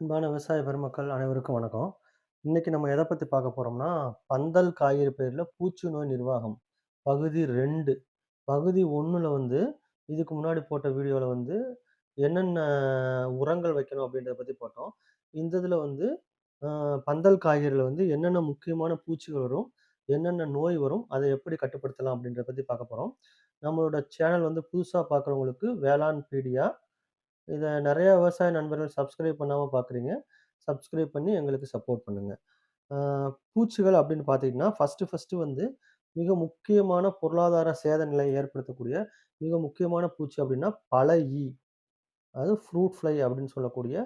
அன்பான விவசாய பெருமக்கள் அனைவருக்கும் வணக்கம். இன்னைக்கு நம்ம எத பத்தி பார்க்க போறோம்னா, பந்தல் காய்கறி பயிர்ல பூச்சி நோய் நிர்வாகம். பகுதி 2. பகுதி 1ல வந்து இதுக்கு முன்னாடி போட்ட வீடியோல வந்து என்னென்ன உரங்கள் வைக்கணும் அப்படின்றத பத்தி போட்டோம். இந்த இதுல வந்து அ பந்தல் காய்கறில வந்து என்னென்ன முக்கியமான பூச்சிகள் வரும், என்னென்ன நோய் வரும், அத எப்படி கட்டுப்படுத்தலாம் அப்படின்றத பத்தி பார்க்க போறோம். நம்மளோட சேனல் வந்து புதுசா பார்க்குறவங்களுக்கு வேளாண் பீடியா. இத நெறைய விவசாய நண்பர்கள் சப்ஸ்கிரைப் பண்ணாம பார்க்குறீங்க. சப்ஸ்கிரைப் பண்ணி எங்களுக்கு சப்போர்ட் பண்ணுங்க. ஆ பூச்சிகள் அப்படின்னு பார்த்தீங்கன்னா, ஃபர்ஸ்ட்டு வந்து மிக முக்கியமான பொருளாதார சேத நிலையை ஏற்படுத்தக்கூடிய மிக முக்கியமான பூச்சி அப்படின்னா, பழ ஈ. அதாவது ஃப்ரூட் ஃப்ளை அப்படின்னு சொல்லக்கூடிய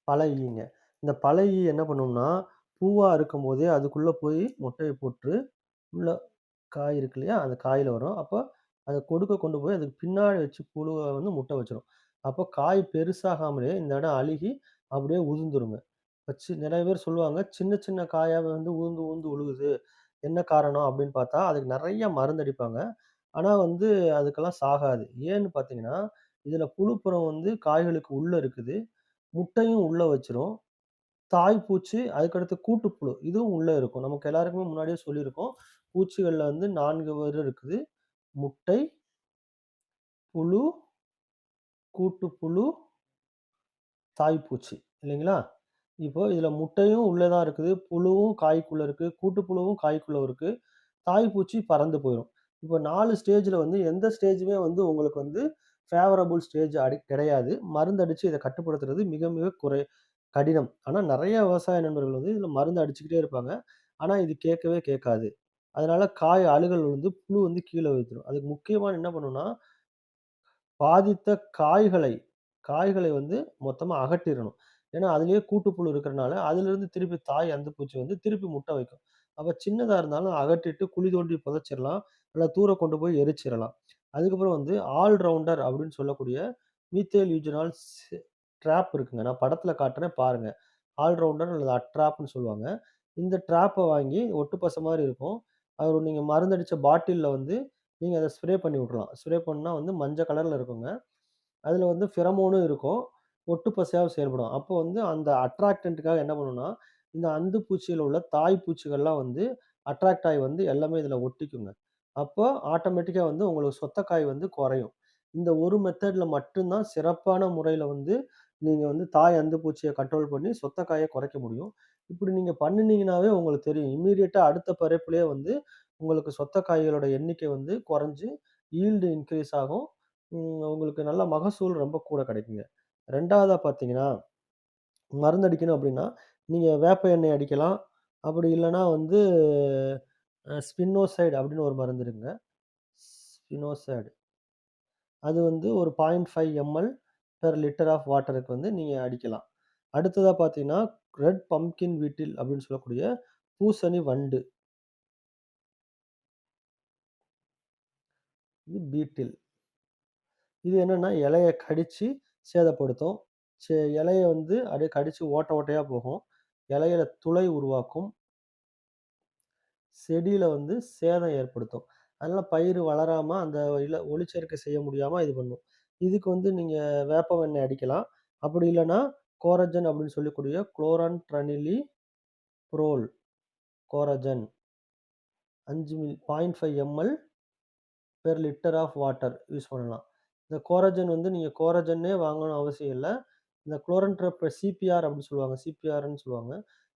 பழ ஈங்க. இந்த பழ ஈ என்ன பண்ணும்னா, பூவா இருக்கும்போதே அதுக்குள்ள போய் முட்டைய போட்டு, உள்ள காய் இருக்கு இல்லையா? அந்த காயில வரும். அப்ப அத கொடுக்க கொண்டு போய் அதுக்கு பின்னாடி வச்சு புழுவ வந்து முட்டை வச்சுரும். அப்போ காய் பெருசாகாமலே இந்த இடம் அழுகி அப்படியே உதிர்ந்துருங்க. வச்சு நெறைய பேர் சொல்லுவாங்க, சின்ன சின்ன காயாவே வந்து உதிர்ந்து உதிர்ந்து விழுகுது. என்ன காரணம் அப்படின்னு பார்த்தா, அதுக்கு நெறைய மருந்து அடிப்பாங்க. ஆனா வந்து அதுக்கெல்லாம் சாகாது. ஏன்னு பார்த்தீங்கன்னா, இதுல புழுப்புறம் வந்து காய்களுக்கு உள்ள இருக்குது. முட்டையும் உள்ள வச்சுரும். தாய் பூச்சி, அதுக்கடுத்து கூட்டுப்புழு. இதுவும் உள்ள இருக்கும். நமக்கு எல்லாருக்குமே முன்னாடியே சொல்லியிருக்கோம். பூச்சிகள்ல வந்து 4 வகை இருக்குது. முட்டை, புழு, கூட்டுப்புழு, தாய்ப்பூச்சி இல்லைங்களா? இப்போ இதுல முட்டையும் உள்ள தான் இருக்குது. புழுவும் காய்க்குள்ள இருக்கு. கூட்டுப்புழுவும் காய்க்குள்ள இருக்கு. தாய்ப்பூச்சி பறந்து போயிரும். இப்போ 4 ஸ்டேஜ்ல வந்து எந்த ஸ்டேஜுமே வந்து உங்களுக்கு வந்து ஃபேவரபிள் ஸ்டேஜ் கிடையாது. மருந்து அடிச்சு இத கட்டுப்படுத்துறது மிக மிக கடினம். ஆனா நெறைய விவசாய நண்பர்கள் வந்து இதுல மருந்து அடிச்சுக்கிட்டே இருப்பாங்க. ஆனா இது கேட்கவே கேட்காது. அதனால காய் அழுகல் விழுந்து புழு வந்து கீழ விழுந்துரும். அதுக்கு முக்கியமா என்ன பண்ணணும்னா, பாதித்த காய்களை காய்களை வந்து மொத்தமா அகற்றிறணும். ஏன்னா, அதிலேயே கூட்டுப்புழு இருக்கிறனால, அதிலிருந்து திருப்பி தாய் அந்துப்பூச்சி வந்து திருப்பி முட்டை வைக்கும். அப்ப சின்னதா இருந்தாலும் அகற்றிட்டு குழி தோண்டி புதைச்சிரலாம். இல்ல தூர கொண்டு போய் எரிச்சிரலாம். அதுக்கப்புறம் வந்து ஆல் ரவுண்டர் அப்படின்னு சொல்லக்கூடிய மீத்தேல் யூஜினால் ட்ராப் இருக்குங்க. நான் படத்துல காட்டுறேன் பாருங்க. ஆல் ரவுண்டர் அல்லது அட்ராப்ன்னு சொல்லுவாங்க. இந்த ட்ராப்ப வாங்கி ஒட்டு பச மாரி இருக்கும். அது நீங்க மருந்தடிச்ச பாட்டில்ல வந்து நீங்க அத ஸ்ப்ரே பண்ணி விட்டுறலாம். ஸ்ப்ரே பண்ணா வந்து மஞ்ச கலர்ல இருக்குங்க. அதுல வந்து ஃபெரமோனும் இருக்கும். ஒட்டு பசையாவும் செயல்படும். அப்போ வந்து அந்த அட்ராக்டன்ட்க்காக என்ன பண்ணும்னா, இந்த அந்து பூச்சியில உள்ள தாய் பூச்சிகள்லாம் வந்து அட்ராக்ட் ஆயி வந்து எல்லாமே இதுல ஒட்டிக்குங்க. அப்போ ஆட்டோமேட்டிக்கா வந்து உங்களுக்கு சொத்தக்காய் வந்து குறையும். இந்த ஒரு மெத்தட்ல மட்டும் தான் சிறப்பான முறையில வந்து நீங்க வந்து தாய் அந்து பூச்சிய கண்ட்ரோல் பண்ணி சொத்தக்காய குறைக்க முடியும். இப்படி நீங்க பண்ணுனீங்கனாவே உங்களுக்கு தெரியும். இம்மீடியட்டா அடுத்த பறைப்புலயே வந்து உங்களுக்கு சொத்தக்காய்களோட எண்ணிக்கை வந்து குறைஞ்சு ஈல்டு இன்கிரீஸ் ஆகும். உங்களுக்கு நல்ல மகசூல் ரொம்ப கூட கிடைக்குங்க. 2வதா பார்த்தீங்கன்னா, மருந்தடிக்கணும் அப்டின்னா, நீங்க வேப்ப எண்ணெய் அடிக்கலாம். அப்படி இல்லன்னா வந்து ஸ்பினோசைட் அப்படின்னு ஒரு மருந்து இருக்குங்க. ஸ்பினோசைட். அது வந்து ஒரு 0.5 எம்எல் பெர் லிட்டர் ஆஃப் வாட்டருக்கு வந்து நீங்க அடிக்கலாம். அடுத்ததா பார்த்தீங்கன்னா, ரெட் பம்ப்கின் வீட்டில் அப்படின்னு சொல்லக்கூடிய பூசணி வண்டு. இது பீட்டில். இது என்னன்னா இலைய கடிச்சு சேதப்படுத்தும். இலைய வந்து அப்படியே கடிச்சு ஓட்ட ஓட்டையா போகும். இலையில துளை உருவாக்கும். செடியில வந்து சேதம் ஏற்படுத்தும். அதனால பயிர் வளராம அந்த ஒளிச்சேர்க்கை செய்ய முடியாம இது பண்ணும். இதுக்கு வந்து நீங்க வேப்ப எண்ணெய் அடிக்கலாம். அப்படி இல்லன்னா, கோரஜன் அப்படின்னு சொல்லக்கூடிய chlorantraniliprole Coragen 5 0.5 ML per litre of water use பண்ணலாம். இந்த கோரஜன் வந்து நீங்க கோரஜன்னே வாங்கணும்னு அவசியம் இல்ல. இந்த குளோரன்ட்ரப் சிபிஆர் அப்படின்னு சொல்லுவாங்க. சிபிஆர்ன்னு சொல்லுவாங்க.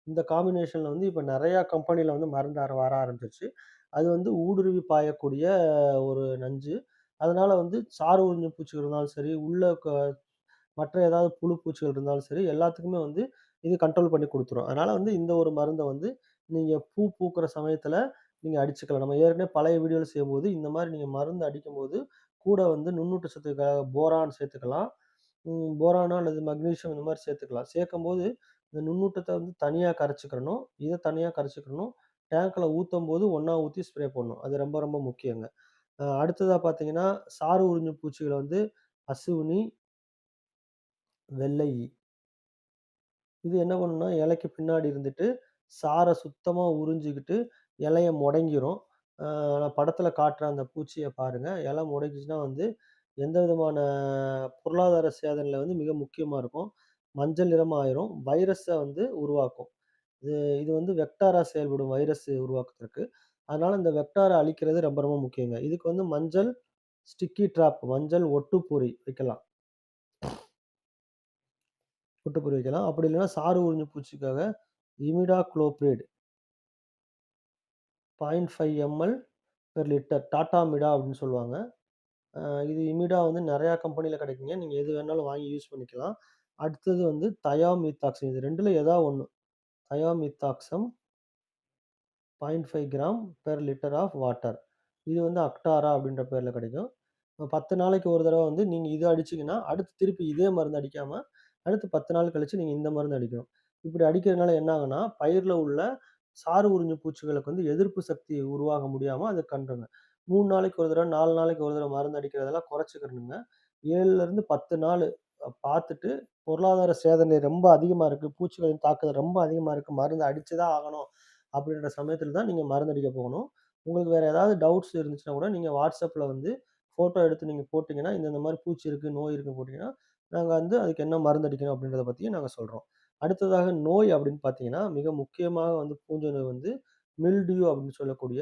இந்த காம்பினேஷன்ல வந்து இப்ப நெறையா கம்பெனில வந்து மருந்து வர ஆரம்பிச்சுருச்சு. அது வந்து ஊடுருவி பாயக்கூடிய ஒரு நஞ்சு. அதனால வந்து சாறு உறிஞ்சும் பூச்சிகள் இருந்தாலும் சரி, உள்ள மற்ற ஏதாவது புழு பூச்சிகள் இருந்தாலும் சரி, எல்லாத்துக்குமே வந்து இது கண்ட்ரோல் பண்ணி குடுத்துரும். அதனால வந்து இந்த ஒரு மருந்த வந்து நீங்க பூ பூக்குற சமயத்துல நீங்க அடிச்சுக்கலாம். நம்ம ஏற்கனவே பழைய வீடியோல செய்யும்போது, இந்த மாரி நீங்க மருந்து அடிக்கும்போது, கூட வந்து நுண்ணூட்ட சத்துக்காக போரான் சேர்த்துக்கலாம். போரானோ அல்லது மக்னீசியம் இந்த மாரி சேர்த்துக்கலாம். சேர்க்கும்போது, இந்த நுண்ணூட்டத்த வந்து தனியா கரைச்சுக்கிறணும். இத தனியா கரைச்சுக்கிறணும். டேங்க்ல ஊத்தும்போது ஒண்ணா ஊத்தி ஸ்ப்ரே பண்ணணும். அது ரொம்ப ரொம்ப முக்கியங்க. அடுத்ததா பார்த்தீங்கன்னா, சாறு உறிஞ்சும் பூச்சிகள வந்து அசுவினி, வெள்ளை ஈ. இது என்ன பண்ணும்னா, இலைக்கு பின்னாடி இருந்துட்டு, சார சுத்தமா உறிஞ்சிக்கிட்டு, இலைய மொடங்கிரும். நான் படத்துல காட்டுற அந்த பூச்சிய பாருங்க. இலை மொடங்கிச்சுன்னா வந்து, எந்த விதமான பொருளாதார சேதனைல வந்து மிக முக்கியமா இருக்கும். மஞ்சள் நிறமா ஆயிரும். வைரஸ வந்து உருவாக்கும். இது இது வந்து வெக்டாரா செயல்படும் வைரஸ் உருவாக்கத்திற்கு. அதனால இந்த வெக்டார அழிக்கிறது ரொம்ப ரொம்ப முக்கியங்க. இதுக்கு வந்து மஞ்சள் ஸ்டிக்கி ட்ராப் மஞ்சள் ஒட்டுப்பொறி வைக்கலாம். ஒட்டுப்பொறி வைக்கலாம். அப்படி இல்லன்னா சாறு உறிஞ்சு பூச்சிக்காக imidacloprid 0.5 ML per litre Tata Mida அப்படின்னு சொல்லுவாங்க. அ இது இமிடா வந்து நெறையா கம்பெனில கிடைக்குங்க. நீங்க எது வேணாலும் வாங்கி யூஸ் பண்ணிக்கலாம். அடுத்தது வந்து தயாமித்தாக்சம். இது 2ல ஏதா ஒண்ணு. Thiamethoxam 0.5 gram per litre of water. இது வந்து அக்டாரா அப்படின்ற பேர்ல கிடைக்கும். 10 நாளைக்கு ஒரு தடவ வந்து நீங்க இத அடிச்சீங்கன்னா, அடுத்து திருப்பி இதே மருந்து அடிக்காம, அடுத்து 10 நாள் கழிச்சு நீங்க இந்த மருந்து அடிக்கணும். இப்படி அடிக்கிறதுனால என்ன ஆகும்னா, பயிர்ல உள்ள சாறு உறிஞ்சும் பூச்சிகளுக்கு வந்து எதிர்ப்பு சக்தி உருவாக முடியாம அது கன்றுங்க. 3 நாளைக்கு ஒரு தடவ, 4 நாளைக்கு ஒரு தடவ மருந்து அடிக்கிறதெல்லாம் குறைச்சுக்கிறணுங்க. 7லருந்து 10 நாளு பார்த்துட்டு, பொருளாதார சேதனை ரொம்ப அதிகமா இருக்கு, பூச்சிகளின் தாக்குதல் ரொம்ப அதிகமா இருக்கு, மருந்து அடிச்சு தான் ஆகணும் அப்படின்ற சமயத்தில தான் நீங்க மருந்து அடிக்க போகணும். உங்களுக்கு வேற ஏதாவது டவுட்ஸ் இருந்துச்சுன்னா கூட நீங்க WhatsAppல வந்து ஃபோட்டோ எடுத்து நீங்க போட்டீங்கன்னா, இந்த மாரி பூச்சி இருக்கு, நோய் இருக்குன்னு போட்டீங்கன்னா, நாங்க வந்து அதுக்கு என்ன மருந்து அடிக்கணும் அப்படின்றத பத்தியும் நாங்க சொல்றோம். அடுத்ததாக நோய் அப்படின்னு பார்த்தீங்கன்னா, மிக முக்கியமாக வந்து பூஞ்சை நோய் வந்து மில்டியூ அப்படின்னு சொல்லக்கூடிய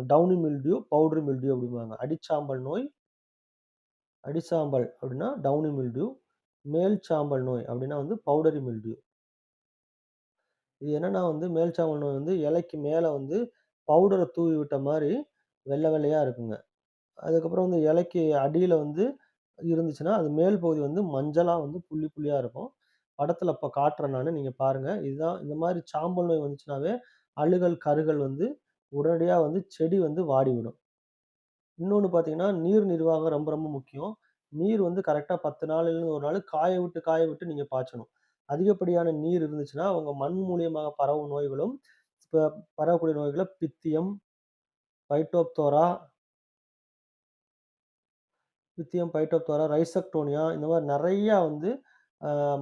டவுனி மில்டியூ, பவுடரி மில்டியூ அப்படிம்பாங்க. அடிச்சாம்பல் நோய், அடிச்சாம்பல் அப்படின்னா டவுனி மில்டியூ, மேல் சாம்பல் நோய் அப்படின்னா வந்து பவுடரி மில்டியூ. இது என்னன்னா வந்து மேல் சாம்பல் நோய் வந்து இலைக்கு மேல வந்து பவுடர தூவி விட்ட மாரி வெள்ள வெள்ளையா இருக்குங்க. அதுக்கப்புறம் வந்து இலைக்கு அடியில வந்து இருந்துச்சுன்னா, அது மேல் பகுதி வந்து மஞ்சளா வந்து புள்ளி புள்ளியா இருக்கும். படத்துல இப்ப காட்டுறேன் நானு. நீங்க பாருங்க. இதுதான் இந்த மாரி சாம்பல் நோய் வந்துச்சுனாவே, அழுகல், கருகள் வந்து உடனடியா வந்து செடி வந்து வாடிவிடும். இன்னொன்னு பார்த்தீங்கன்னா, நீர் நிர்வாகம் ரொம்ப ரொம்ப முக்கியம். நீர் வந்து கரெக்ட்டா 10 நாளையிலிருந்து 1 நாள் காய விட்டு நீங்க பாய்ச்சணும். அதிகப்படியான நீர் இருந்துச்சுன்னா, உங்க மண் மூலியமாக பரவும் நோய்களும், இப்ப பரவக்கூடிய நோய்கள பித்தியம், பைட்டோப்தோரா பித்தியம், பைட்டோப்தோரா, ரைசெப்டோனியா இந்த மாரி நெறையா வந்து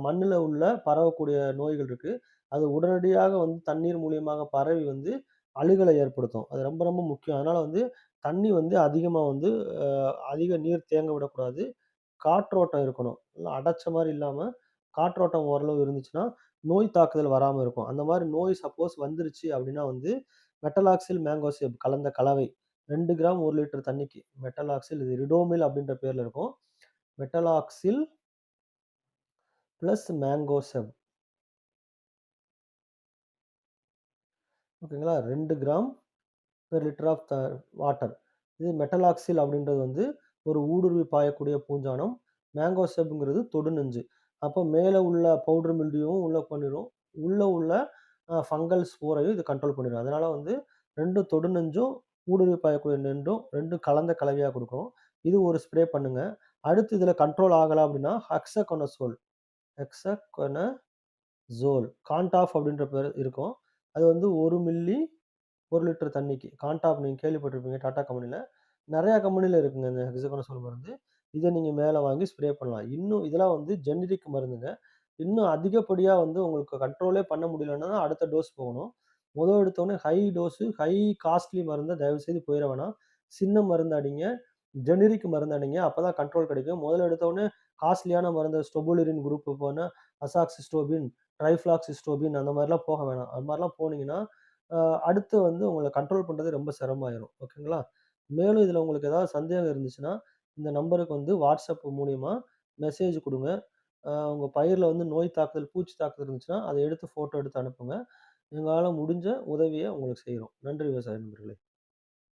மண்ணுல உள்ள பரவக்கூடிய நோய்கள் இருக்கு. அது உடனடியாக வந்து தண்ணீர் மூலியமாக பரவி வந்து அழுகலை ஏற்படுத்தும். அது ரொம்ப ரொம்ப முக்கியம். அதனால வந்து தண்ணி வந்து அதிகமா வந்து அ அதிக நீர் தேங்க விடக்கூடாது. காற்றோட்டம் இருக்கணும். நல்லா அடைச்ச மாரி இல்லாம, காற்றோட்டம் ஓரளவு இருந்துச்சுன்னா, நோய் தாக்குதல் வராம இருக்கும். அந்த மாரி நோய் சப்போஸ் வந்துருச்சு அப்டின்னா வந்து, மெட்டலாக்சில், மேங்கோசேப் கலந்த கலவை 2 கிராம் 1 லிட்டர் தண்ணிக்கு. மெட்டலாக்சில் இது ரிடோமில் அப்டின்ற பேர்ல இருக்கும். மெட்டலாக்சில் பிளஸ் மேங்கோசெப் ஓகேங்களா? 2 gram per litre of water. இது மெட்டலாக்சில் அப்படின்றது வந்து ஒரு ஊடுருவி பாயக்கூடிய பூஞ்சானம். மேங்கோசெப்ங்கிறது தொடுநஞ்சு. அப்போ மேல உள்ள பவுடர் மில்டியூவும் உள்ள பண்ணிரும். உள்ள உள்ள ஃபங்கல் ஸ்போரையும் இது கண்ட்ரோல் பண்ணிரும். அதனால வந்து 2 தொடுநஞ்சும், ஊடுருவி பாயக்கூடிய நெண்டும் 2ம் கலந்த கலவையா குடுக்கும். இது ஒரு ஸ்ப்ரே பண்ணுங்க. அடுத்து இதுல கண்ட்ரோல் ஆகல அப்படின்னா, ஹெக்ஸாகோனசோல் கான்டாஃப் அப்படின்ற பேரு இருக்கும். அது வந்து 1 மில்லி 1 லிட்டர் தண்ணிக்கு. கான்டாப் நீங்க கேள்விப்பட்டிருப்பீங்க டாடா கம்பெனில. நெறைய கம்பெனில இருக்குங்க இந்த ஹெக்ஸாகோனசோல் மருந்து. இத நீங்க மேல வாங்கி ஸ்ப்ரே பண்ணலாம். இன்னும் இதெல்லாம் வந்து ஜெனரிக் மருந்துங்க. இன்னும் அதிகப்படியா வந்து உங்களுக்கு கண்ட்ரோலே பண்ண முடியலன்னா தான் அடுத்த டோஸ் போகணும். எடுத்தோனே ஹை டோஸ், ஹை காஸ்ட்லி மருந்த தயவுசெய்து போயிற வேணாம். சின்ன மருந்து அடிங்க. ஜெனரிக் மருந்து அடிங்க. அப்பதான் கண்ட்ரோல் கிடைக்கும். முதல்ல எடுத்தோனே காஸ்ட்லியான மருந்து ஸ்டொபுலிரின் குரூப் போன அசாக்சிஸ்டோபின், ட்ரைஃப்ளாக்சிஸ்டோபின் அந்த மாரிலாம் போக வேணாம். அது மாரிலாம் போனீங்கன்னா, அ அடுத்து வந்து உங்கள கண்ட்ரோல் பண்றது ரொம்ப சிரமமாயிரும். ஓகேங்களா? மேலும் இதுல உங்களுக்கு ஏதாவது சந்தேகம் இருந்துச்சுன்னா, இந்த நம்பருக்கு வந்து WhatsApp மூலியமா மெசேஜ் குடுங்க. உங்க பயிர்ல வந்து நோய் தாக்குதல், பூச்சி தாக்குதல் இருந்துச்சுன்னா, அத எடுத்து ஃபோட்டோ எடுத்து அனுப்புங்க. எங்களால முடிஞ்ச உதவிய உங்களுக்கு செய்றோம். நன்றி விவசாய நண்பர்களே!